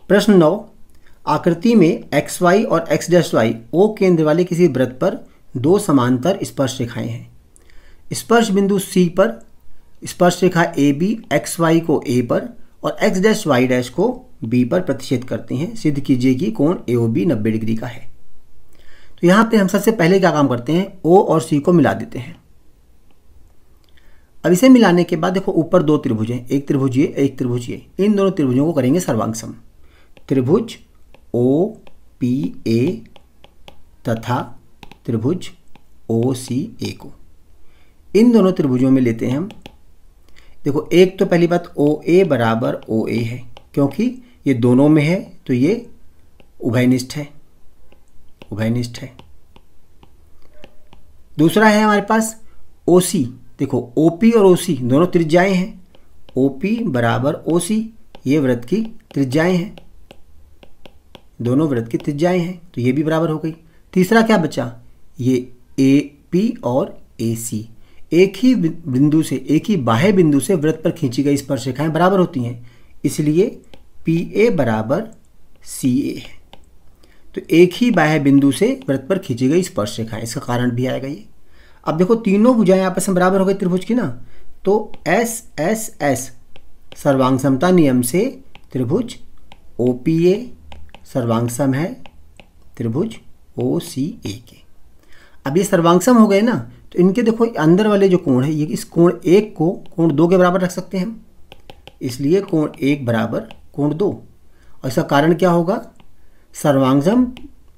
प्रश्न 9, आकृति में एक्स वाई और एक्स डैश वाई ओ केंद्र वाले किसी वृत्त पर दो समांतर स्पर्श रेखाएं हैं। स्पर्श बिंदु सी पर स्पर्श रेखा ए बी एक्स वाई को ए पर और एक्स डैश वाई डैश को बी पर प्रतिच्छेद करते हैं। सिद्ध कीजिए कि कोण ए ओ बी 90 डिग्री का है। तो यहाँ पे हम सबसे पहले क्या काम करते हैं, ओ और सी को मिला देते हैं। अब इसे मिलाने के बाद देखो ऊपर दो त्रिभुज हैं, एक त्रिभुज ये एक त्रिभुज ये, इन दोनों त्रिभुजों को करेंगे सर्वांगसम। त्रिभुज ओ पी ए तथा त्रिभुज ओ सी ए को इन दोनों त्रिभुजों में लेते हैं हम। देखो एक तो पहली बात ओ ए बराबर ओ ए है, क्योंकि ये दोनों में है तो ये उभयनिष्ठ है, उभयनिष्ठ है। दूसरा है हमारे पास ओ सी। देखो ओ पी और ओ सी दोनों त्रिज्याएं हैं, ओ पी बराबर ओ सी, ये वृत्त की त्रिज्याएं हैं, दोनों वृत्त की त्रिज्याएं हैं, तो ये भी बराबर हो गई। तीसरा क्या बचा, ये ए पी और ए सी एक ही बिंदु से, एक ही बाह्य बिंदु से वृत्त पर खींची गई स्पर्श रेखाएं बराबर होती हैं, इसलिए पी ए बराबर सी ए है। तो एक ही बाह्य बिंदु से वृत्त पर खींची गई स्पर्श रेखाएं, इसका कारण भी आएगा ये। अब देखो तीनों भुजाएं आपस में बराबर हो गई त्रिभुज की ना, तो एस एस एस सर्वांग समता नियम से त्रिभुज ओ पी ए सर्वांगसम है त्रिभुज ओ सी ए के। अब ये सर्वांगसम हो गए ना, तो इनके देखो अंदर वाले जो कोण है, ये इस कोण एक को कोण दो के बराबर रख सकते हैं हम, इसलिए कोण एक बराबर कोण दो। और इसका कारण क्या होगा, सर्वांगसम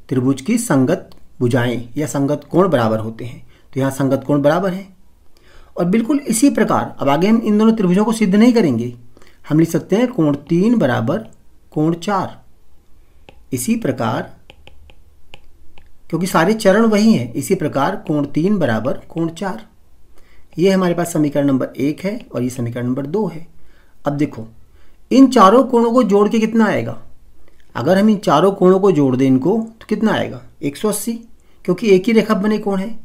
त्रिभुज की संगत भुजाएं या संगत कोण बराबर होते हैं, तो यहाँ संगत कोण बराबर है। और बिल्कुल इसी प्रकार अब आगे हम इन दोनों त्रिभुजों को सिद्ध नहीं करेंगे, हम लिख सकते हैं कोण 3 बराबर कोण 4। इसी प्रकार क्योंकि सारे चरण वही हैं, इसी प्रकार कोण 3 बराबर कोण 4। ये हमारे पास समीकरण नंबर 1 है और ये समीकरण नंबर 2 है। अब देखो इन चारों कोणों को जोड़ के कितना आएगा, अगर हम इन चारों कोणों को जोड़ दें इनको तो कितना आएगा 180, क्योंकि एक ही रेखा बने कोण है।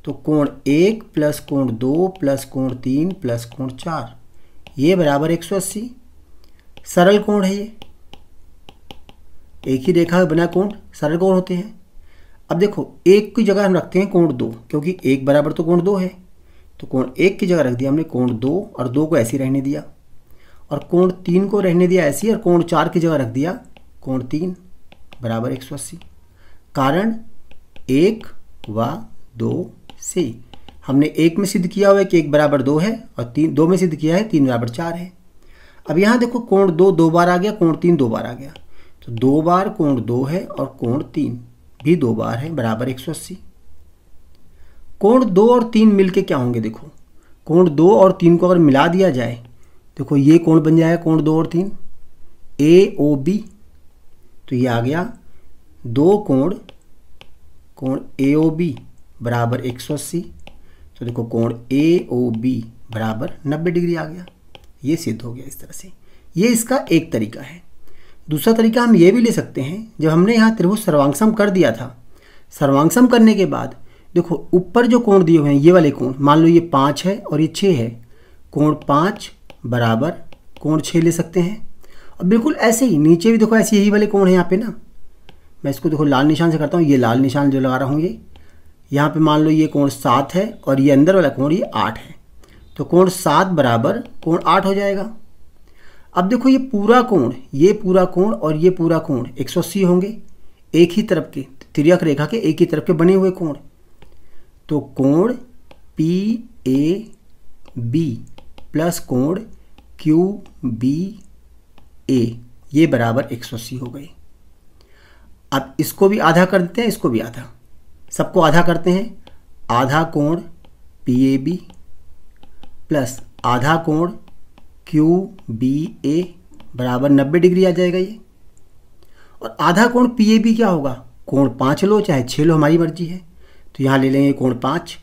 तो कोण 1 प्लस कोण 2 प्लस कोण 3 प्लस कोण 4 ये बराबर 180। सरल कोण है ये, एक ही रेखा में बना कोण सरल कोण होते हैं। अब देखो एक की जगह हम रखते हैं कोण 2, क्योंकि 1 बराबर तो कोण 2 है, तो कोण 1 की जगह रख दिया हमने कोण 2 और 2 को ऐसे ही रहने दिया, और कोण 3 को रहने दिया ऐसे ही, और कोण 4 की जगह रख दिया कोण 3 बराबर 180। कारण 1 व 2 से हमने 1 में सिद्ध किया हुआ है कि 1 बराबर 2 है, और 2 में सिद्ध किया है 3 बराबर 4 है। अब यहाँ देखो कोण 2 बार आ गया, कोण 3 2 बार आ गया, तो 2 बार कोण 2 है और कोण 3 भी 2 बार है, बराबर 180। कोण 2 और 3 मिलके क्या होंगे, देखो कोण 2 और 3 को अगर मिला दिया जाए, देखो ये कोण बन जाएगा कोण 2 और 3 ए ओ बी, तो ये आ गया 2 कोण ए ओ बी बराबर 180। तो देखो कोण ए ओ बी बराबर 90 डिग्री आ गया, ये सिद्ध हो गया इस तरह से। ये इसका एक तरीका है। दूसरा तरीका हम ये भी ले सकते हैं, जब हमने यहाँ त्रिभुज सर्वांगसम कर दिया था, सर्वांगसम करने के बाद देखो ऊपर जो कोण दिए हुए हैं ये वाले कोण, मान लो ये 5 है और ये 6 है, कोण 5 बराबर कोण 6 ले सकते हैं। और बिल्कुल ऐसे ही नीचे भी देखो ऐसे यही वाले कोण है यहाँ पे ना, मैं इसको देखो लाल निशान से करता हूँ, ये लाल निशान जो लगा रहा हूँ ये यहाँ पे मान लो ये कोण 7 है और ये अंदर वाला कोण ये 8 है, तो कोण 7 बराबर कोण 8 हो जाएगा। अब देखो ये पूरा कोण और ये पूरा कोण 180 होंगे, एक ही तरफ के तिर्यक रेखा के एक ही तरफ के बने हुए कोण। तो कोण पी ए बी प्लस कोण क्यू बी ए ये बराबर 180 हो गए। अब इसको भी आधा कर देते हैं, इसको भी आधा, सबको आधा करते हैं, आधा कोण पी ए बी प्लस आधा कोण क्यू बी ए बराबर 90 डिग्री आ जाएगा ये। और आधा कोण पी ए बी क्या होगा, कोण 5 लो चाहे 6 लो, हमारी मर्जी है। तो यहाँ ले लेंगे कोण 5,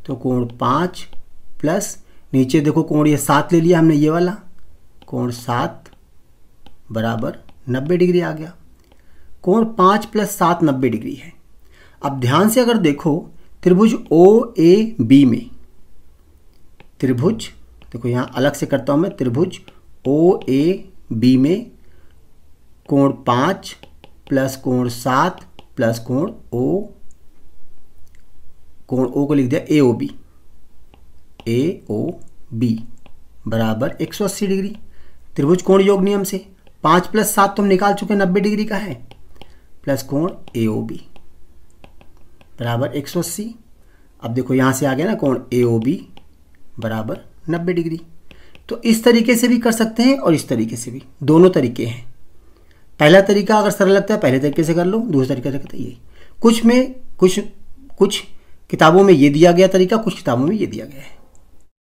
तो कोण 5 प्लस नीचे देखो कोण ये 7 ले लिया हमने, ये वाला कोण 7 बराबर 90 डिग्री आ गया। कोण 5 प्लस 7 90 डिग्री है। अब ध्यान से अगर देखो त्रिभुज ओ ए बी में, त्रिभुज देखो यहाँ अलग से करता हूँ मैं, त्रिभुज ओ ए बी में कोण 5 प्लस कोण 7 प्लस कोण ओ को लिख दिया ए ओ बी बराबर 180 डिग्री। त्रिभुज कोण योग नियम से 5 प्लस 7 तो हम निकाल चुके 90 डिग्री का है, प्लस कोण ए ओ बी बराबर 180। अब देखो यहाँ से आ गया ना कोण ए ओ बी बराबर 90 डिग्री। तो इस तरीके से भी कर सकते हैं और इस तरीके से भी, दोनों तरीके हैं। पहला तरीका अगर सरल लगता है पहले तरीके से कर लो, दूसरा तरीका लगता है ये। कुछ किताबों में ये दिया गया तरीका, कुछ किताबों में ये दिया गया है।